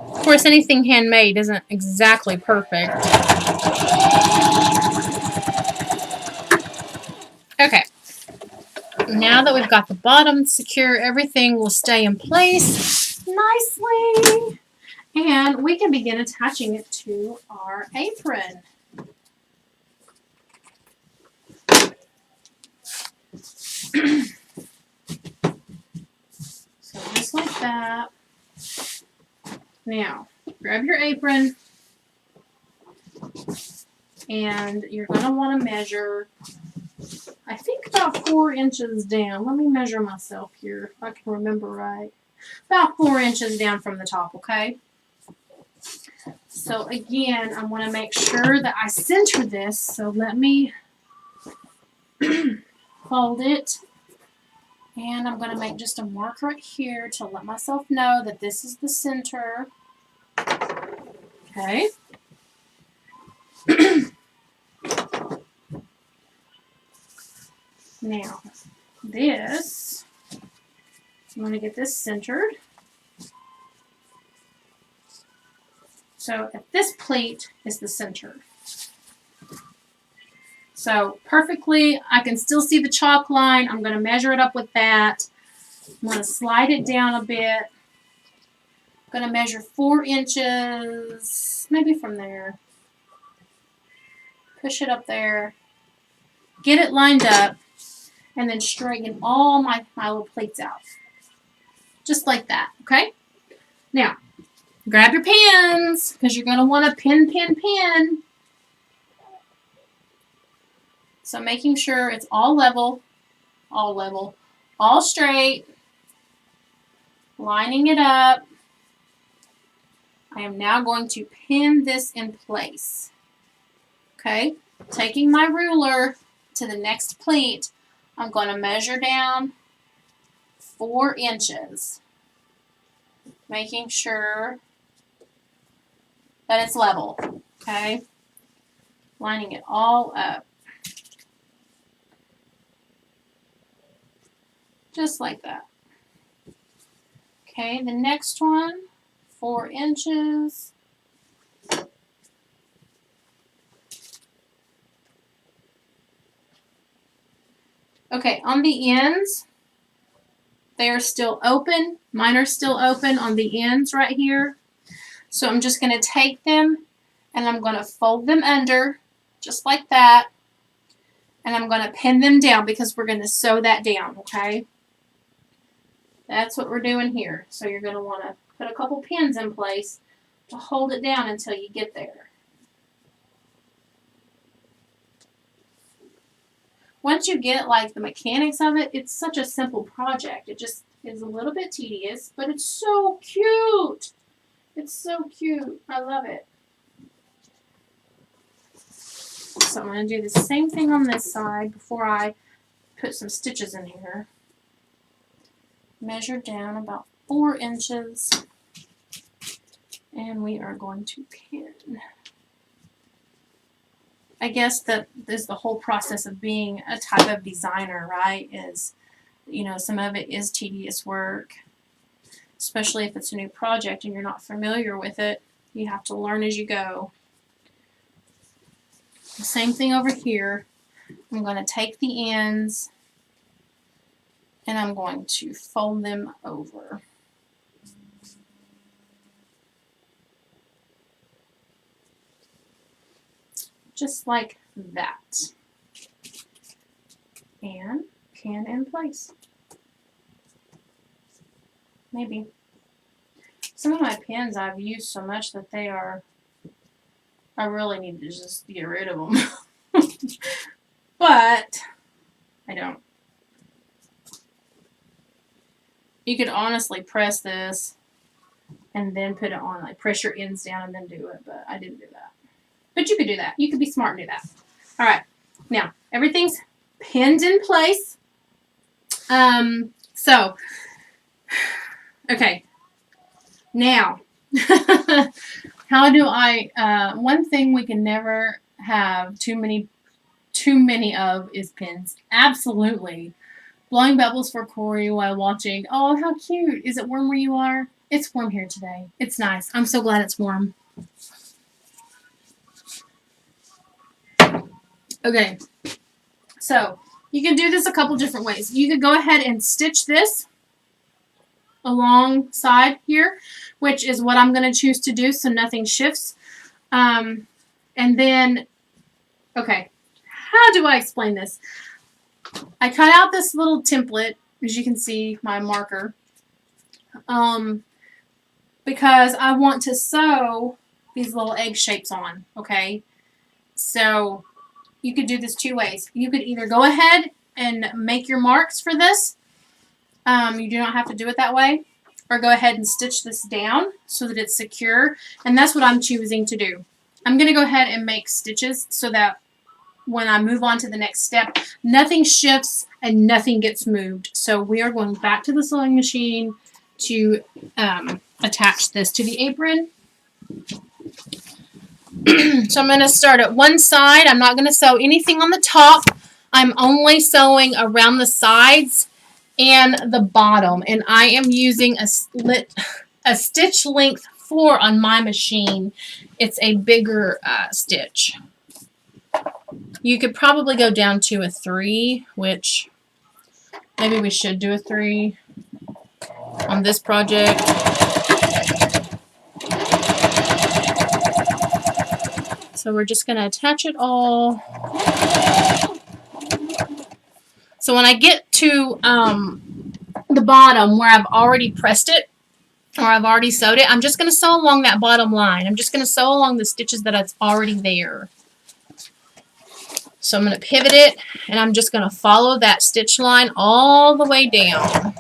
Of course, anything handmade isn't exactly perfect. Okay. Now that we've got the bottom secure, everything will stay in place nicely. And we can begin attaching it to our apron. So just like that. Now, grab your apron. And you're going to want to measure, I think, about 4 inches down. Let me measure myself here if I can remember right. About 4 inches down from the top, okay? So again, I want to make sure that I center this. So let me fold it. And I'm going to make just a mark right here to let myself know that this is the center. Okay. Now, this, I'm going to get this centered. So at this pleat is the center. So perfectly, I can still see the chalk line. I'm going to measure it up with that. I'm going to slide it down a bit. I'm going to measure 4 inches, maybe from there. Push it up there. Get it lined up. And then straighten all my little pleats out. Just like that, okay? Now, grab your pins, because you're going to want to pin. So making sure it's all level, all straight, lining it up. I am now going to pin this in place. Okay, taking my ruler to the next pleat, I'm going to measure down 4 inches, making sure that it's level. Okay, lining it all up. Just like that. Okay, the next one, 4 inches. Okay, on the ends, they are still open. Mine are still open on the ends right here. So I'm just going to take them and I'm going to fold them under, just like that. And I'm going to pin them down because we're going to sew that down, okay? That's what we're doing here. So you're going to want to put a couple pins in place to hold it down until you get there. Once you get like the mechanics of it, it's such a simple project. It just is a little bit tedious, but it's so cute. It's so cute. I love it. So I'm going to do the same thing on this side before I put some stitches in here. Measure down about 4 inches. And we are going to pin. I guess that is the whole process of being a type of designer, right? Is, you know, some of it is tedious work, especially if it's a new project and you're not familiar with it. You have to learn as you go. The same thing over here. I'm going to take the ends and I'm going to fold them over. Just like that. And pin in place. Maybe. Some of my pins I've used so much that they are, I really need to just get rid of them. But I don't. You could honestly press this and then put it on, like press your ends down and then do it, but I didn't do that. But you could do that. You could be smart and do that. All right. Now, everything's pinned in place. So, okay. Now, how do I, one thing we can never have too many of is pins. Absolutely. Blowing bubbles for Corey while watching. Oh, how cute. Is it warm where you are? It's warm here today. It's nice. I'm so glad it's warm. Okay. So, you can do this a couple different ways. You could go ahead and stitch this alongside here, which is what I'm going to choose to do so nothing shifts. And then, okay, how do I explain this? I cut out this little template, as you can see, my marker, because I want to sew these little egg shapes on, okay? So you could do this two ways. You could either go ahead and make your marks for this. You do not have to do it that way. Or go ahead and stitch this down so that it's secure. And that's what I'm choosing to do. I'm going to go ahead and make stitches so that when I move on to the next step, nothing shifts and nothing gets moved. So we are going back to the sewing machine to attach this to the apron. So I'm going to start at one side. I'm not going to sew anything on the top. I'm only sewing around the sides and the bottom. And I am using a stitch length 4 on my machine. It's a bigger stitch. You could probably go down to a 3, which maybe we should do a 3 on this project. So we're just going to attach it all. So when I get to the bottom where I've already pressed it, or I've already sewed it, I'm just going to sew along that bottom line. I'm just going to sew along the stitches that it's already there. So I'm going to pivot it, and I'm just going to follow that stitch line all the way down.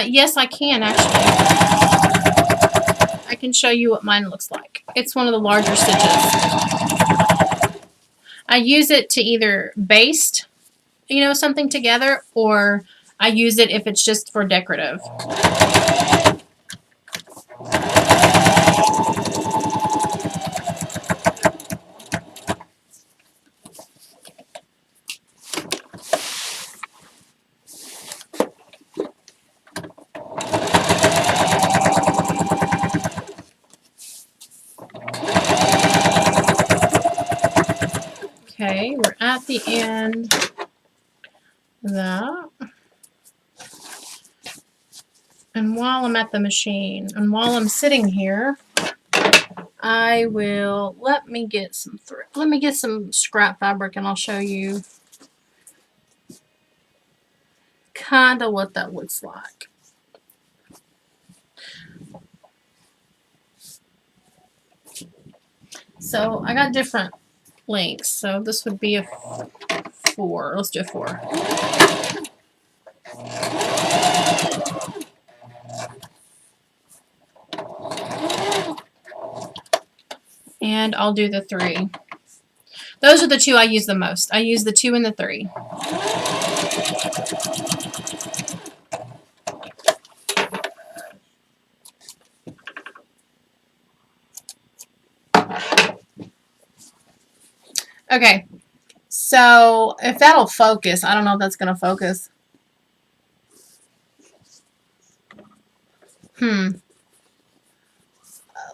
Yes, I can actually. I can show you what mine looks like. It's one of the larger stitches. I use it to either baste, something together, or I use it if it's just for decorative. Okay, we're at the end of that. And while I'm at the machine, and while I'm sitting here, I will, let me get some scrap fabric, and I'll show you kind of what that looks like. So I got different lengths. So this would be a 4. Let's do a 4. And I'll do the 3. Those are the 2 I use the most. I use the 2 and the 3. Okay, so if that'll focus, I don't know if that's going to focus. Alicia,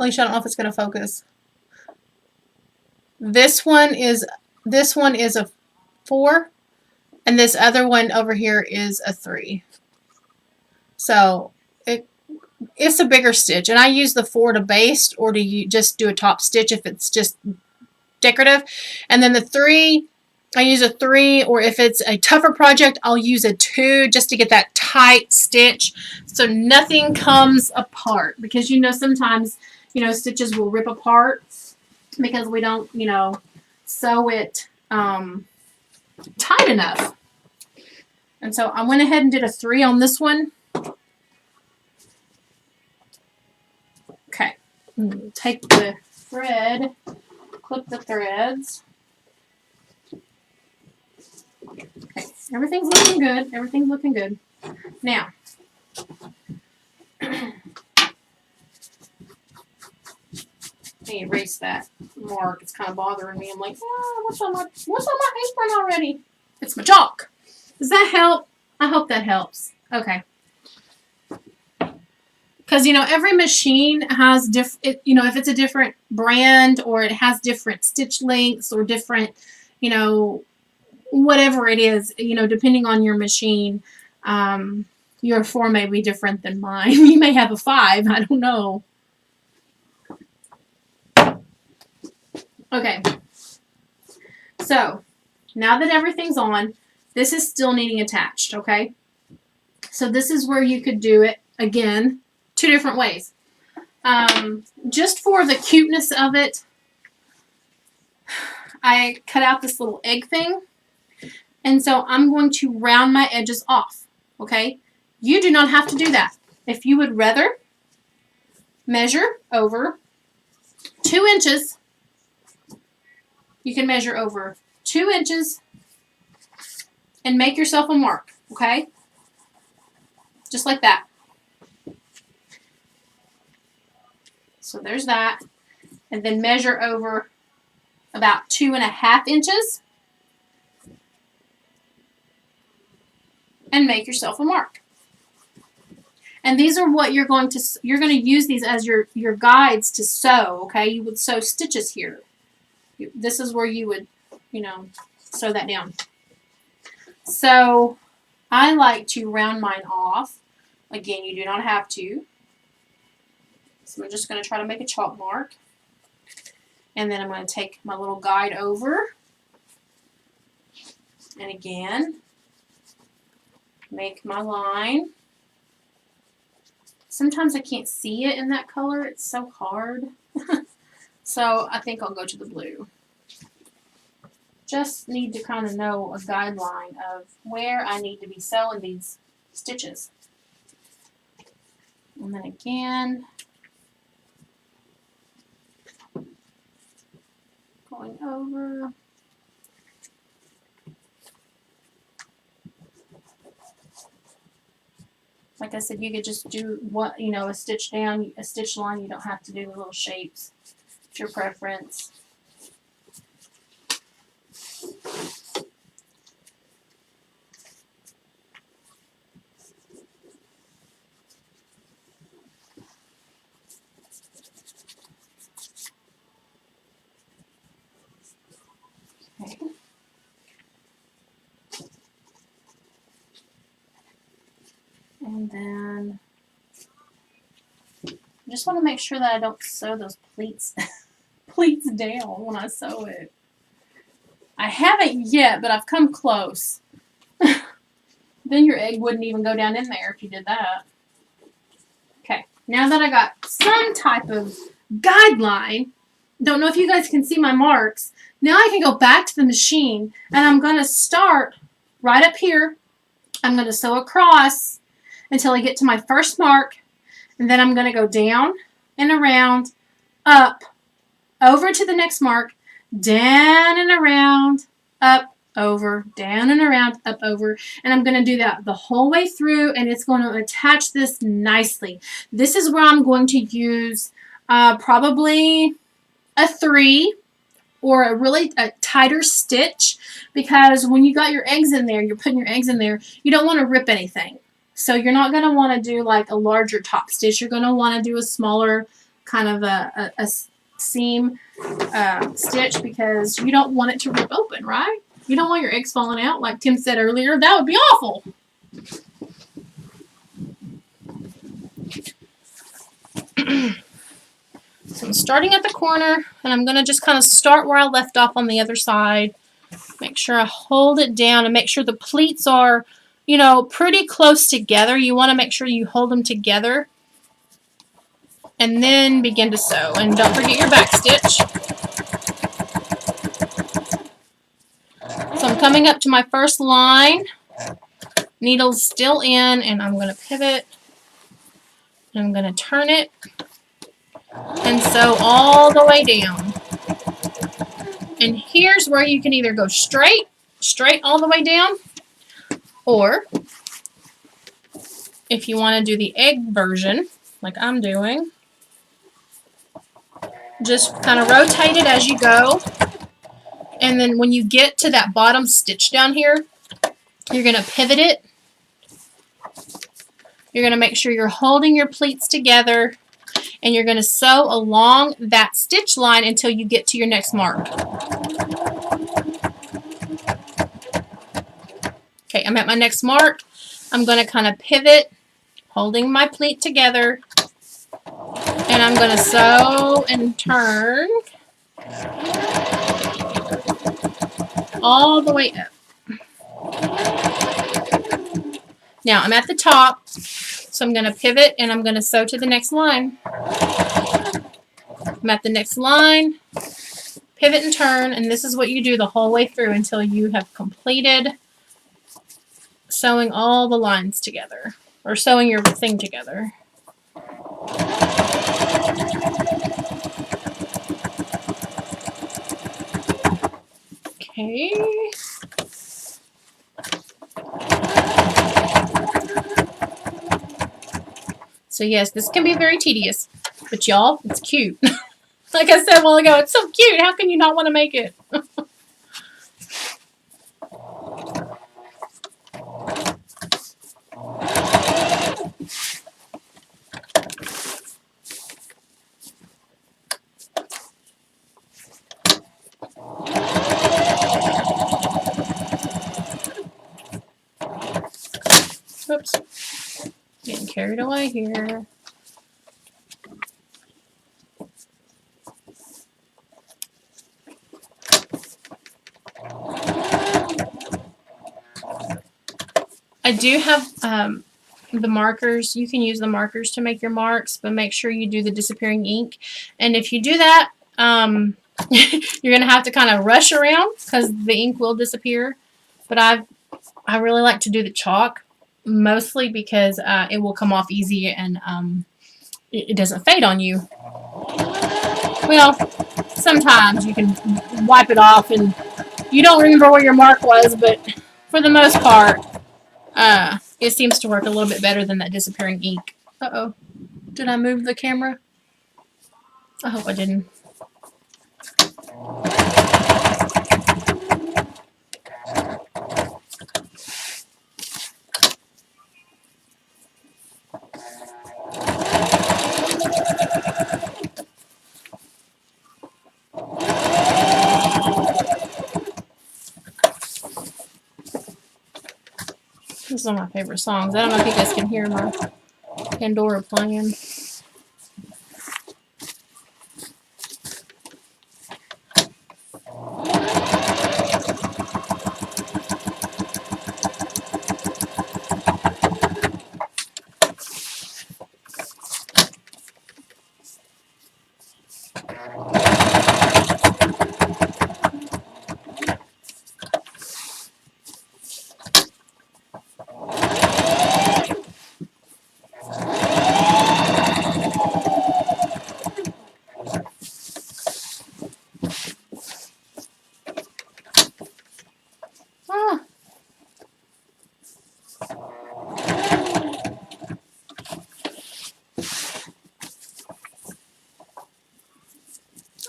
I don't know if it's going to focus. This one is a 4, and this other one over here is a 3. So it's a bigger stitch, and I use the 4 to baste or to just do a top stitch if it's just decorative. And then the 3, I use a 3, or if it's a tougher project, I'll use a 2 just to get that tight stitch so nothing comes apart. Because sometimes stitches will rip apart because we don't sew it tight enough. And so I went ahead and did a 3 on this one. Okay, take the thread, clip the threads. Okay, everything's looking good. Everything's looking good. Now, let me erase that mark. It's kind of bothering me. I'm like, what's on my apron already? It's my chalk. Does that help? I hope that helps. Okay. Because, every machine has different, if it's a different brand or it has different stitch lengths or different, whatever it is, depending on your machine, your 4 may be different than mine. You may have a 5. I don't know. Okay. So, now that everything's on, this is still needing attached, okay? So this is where you could do it, again, 2 different ways. Just for the cuteness of it, I cut out this little egg thing. And so I'm going to round my edges off, okay? You do not have to do that. If you would rather measure over 2 inches, you can measure over 2 inches and make yourself a mark, okay? Just like that. So there's that. And then measure over about 2.5 inches and make yourself a mark. And these are what you're going to use these as your guides to sew, okay? You would sew stitches here. This is where you would, sew that down. So I like to round mine off. Again, you do not have to. So I'm just going to try to make a chalk mark. And then I'm going to take my little guide over. And again, make my line. Sometimes I can't see it in that color. It's so hard. So I think I'll go to the blue. Just need to kind of know a guideline of where I need to be sewing these stitches. And then again, going over. Like I said, you could just do a stitch down, a stitch line. You don't have to do the little shapes. It's your preference. Okay. And then I just want to make sure that I don't sew those pleats down when I sew it. I haven't yet, but I've come close. Then your egg wouldn't even go down in there if you did that. Okay, now that I got some type of guideline, don't know if you guys can see my marks, now I can go back to the machine and I'm going to start right up here. I'm going to sew across until I get to my first mark, and then I'm going to go down and around, up, over to the next mark, down and around, up, over, down and around, up, over, and I'm going to do that the whole way through, and it's going to attach this nicely. This is where I'm going to use probably a 3 or a tighter stitch, because when you got your eggs in there, you're putting your eggs in there, you don't want to rip anything. So you're not going to want to do like a larger top stitch. You're going to want to do a smaller kind of a seam stitch because you don't want it to rip open, right? You don't want your eggs falling out, like Tim said earlier. That would be awful. So I'm starting at the corner, and I'm going to just kind of start where I left off on the other side. Make sure I hold it down and make sure the pleats are, you know, pretty close together. You want to make sure you hold them together. And then begin to sew. And don't forget your back stitch. So I'm coming up to my first line. Needle's still in, and I'm going to pivot. And I'm going to turn it and sew all the way down. And here's where you can either go straight all the way down, or if you want to do the egg version, like I'm doing, just kind of rotate it as you go. And then when you get to that bottom stitch down here, you're going to pivot it. You're going to make sure you're holding your pleats together, and you're going to sew along that stitch line until you get to your next mark. Okay, I'm at my next mark. I'm going to kind of pivot, holding my pleat together, and I'm going to sew and turn all the way up. Now I'm at the top, so I'm going to pivot and I'm going to sew to the next line. I'm at the next line, pivot and turn, and this is what you do the whole way through until you have completed sewing all the lines together, or sewing your thing together. Okay. So yes, this can be very tedious, but y'all, it's cute. Like I said a while ago, it's so cute. How can you not want to make it? Oops. Getting carried away here. I do have the markers. You can use the markers to make your marks, but make sure you do the disappearing ink. And if you do that, you're going to have to kind of rush around because the ink will disappear. But I really like to do the chalk, mostly because it will come off easy and it doesn't fade on you. Well, sometimes you can wipe it off and you don't remember where your mark was, but for the most part, it seems to work a little bit better than that disappearing ink. Uh-oh. Did I move the camera? I hope I didn't. This is one of my favorite songs. I don't know if you guys can hear my Pandora playing.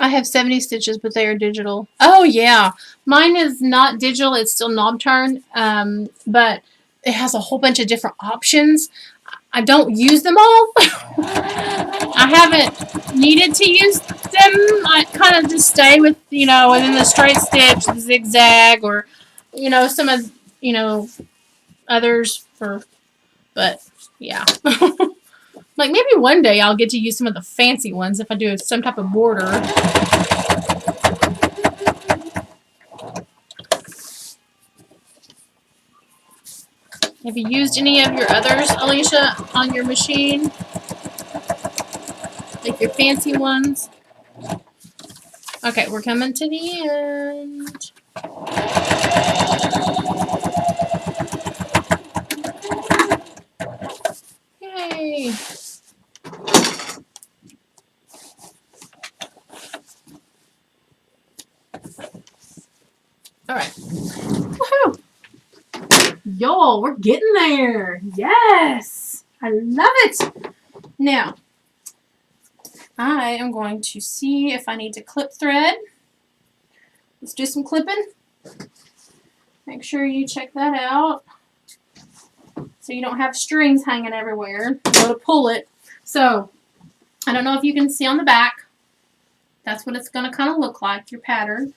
I have 70 stitches, but they are digital. Oh, yeah. Mine is not digital. It's still knob turn, but it has a whole bunch of different options. I don't use them all. I haven't needed to use them. I kind of just stay with, within the straight stitch, the zigzag, or, some of, others but yeah. Like maybe one day I'll get to use some of the fancy ones if I do some type of border. Have you used any of your others, Alicia, on your machine? Like your fancy ones? Okay, we're coming to the end. Yay! All right. Woohoo! Y'all, we're getting there. Yes! I love it. Now, I am going to see if I need to clip thread. Let's do some clipping. Make sure you check that out so you don't have strings hanging everywhere. Go to pull it. So, I don't know if you can see on the back. That's what it's going to kind of look like, your pattern.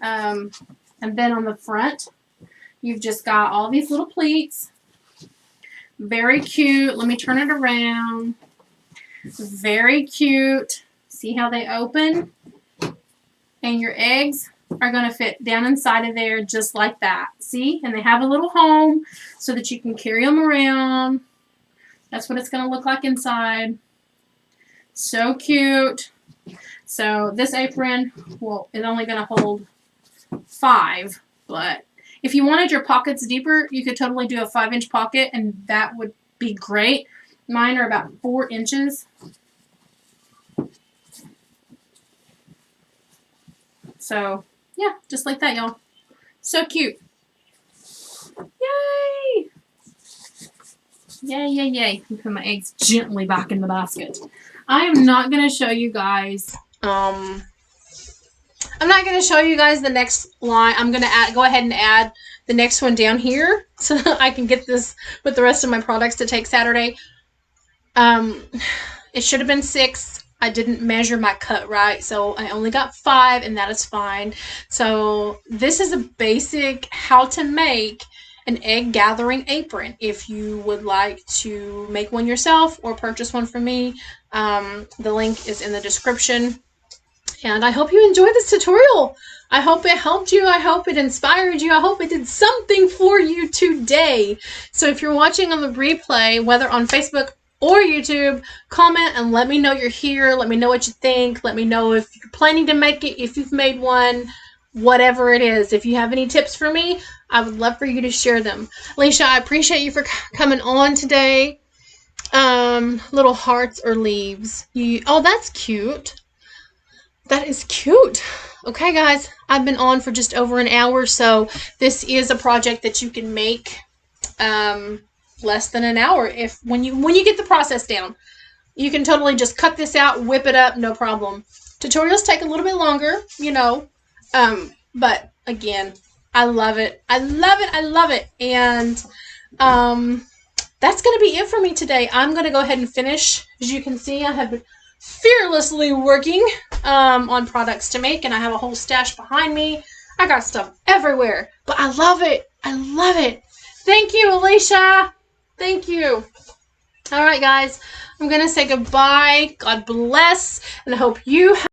And then on the front, you've just got all these little pleats. Very cute. Let me turn it around. Very cute. See how they open? And your eggs are going to fit down inside of there just like that. See? And they have a little home so that you can carry them around. That's what it's going to look like inside. So cute. So this apron, well, is only going to hold 5, but if you wanted your pockets deeper, you could totally do a 5-inch pocket, and that would be great. Mine are about 4 inches. So, yeah, just like that, y'all. So cute. Yay! Yay, yay, yay. Put my eggs gently back in the basket. I am not going to show you guys, I'm not going to show you guys the next line. I'm going to go ahead and add the next one down here so that I can get this with the rest of my products to take Saturday. It should have been 6. I didn't measure my cut right, so I only got 5, and that is fine. So this is a basic how to make an egg gathering apron. If you would like to make one yourself or purchase one from me, the link is in the description. And I hope you enjoyed this tutorial. I hope it helped you. I hope it inspired you. I hope it did something for you today. So if you're watching on the replay, whether on Facebook or YouTube, comment and let me know you're here. Let me know what you think. Let me know if you're planning to make it, if you've made one, whatever it is. If you have any tips for me, I would love for you to share them. Alicia, I appreciate you for coming on today. Little hearts or leaves. Oh, that's cute. That is cute. Okay, guys, I've been on for just over an hour, so this is a project that you can make less than an hour when you get the process down. You can totally just cut this out, whip it up, no problem. Tutorials take a little bit longer, but again, I love it. I love it. I love it. And that's going to be it for me today. I'm going to go ahead and finish. As you can see, I have been fearlessly working on products to make, and I have a whole stash behind me. I got stuff everywhere, but I love it. I love it. Thank you, Alicia. Thank you. All right, guys, I'm going to say goodbye. God bless, and I hope you have